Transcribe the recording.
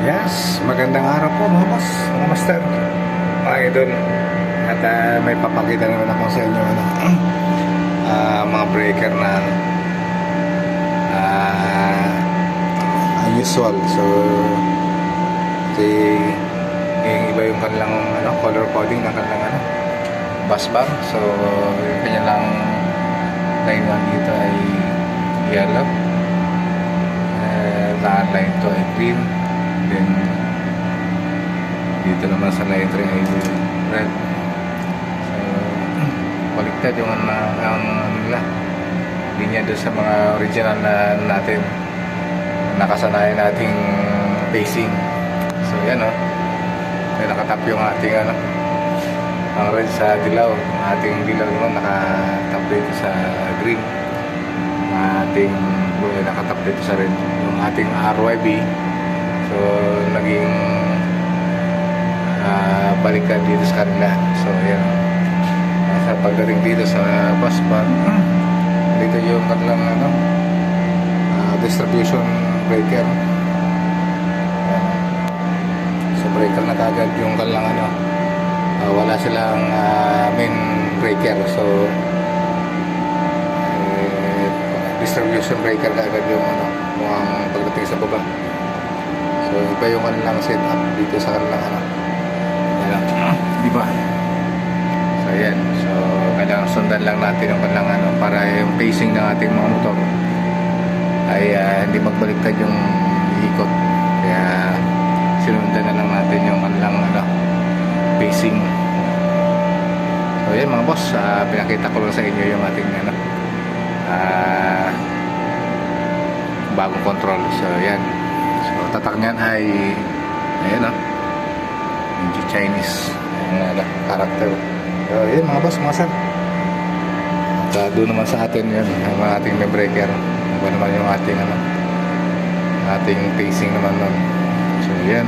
Yes, magandang araw po mga boss, mga master, mga idol. At may papakita naman ako sa inyo mga breaker na unusual. So yung iba yung kanilang color coding ng kanilang bus bar. So yung kanilang line 1 dito ay yellow, line 2 ay green, then dito naman sa line 3 ay red. So baliktad yung nila linya doon sa mga original na natin nakasanayan nating pacing. So yan may nakatap yung ating ang red sa dilaw, ang ating dilaw naman nakatap dito sa green, ang ating blue ay nakatap dito sa red, yung ating RYB. So naging balikan dito sa kanila. So yan, sa pagdating dito sa bus bar, dito yung kanilang distribution breaker. So breaker na kagad yung kanilang wala silang main breaker. So distribution breaker kagad yung ang pagdating sa baba. So iba yung kanilang setup dito sa kanilang diba? So yan, so kailangan sundan lang natin yung kanilang para yung pacing ng ating mga motor ay hindi magbaliktad yung ikot. Kaya sinundan na lang natin yung kanilang pacing. So yan mga boss, pinakita ko lang sa inyo yung ating bagong control. So yan, so tatak niyan ay ayan yung Chinese character. So yan mga boss, mga sir. At doon naman sa atin yun ang ating may breaker. Ano naman yung ating ating pacing naman nun. So yan.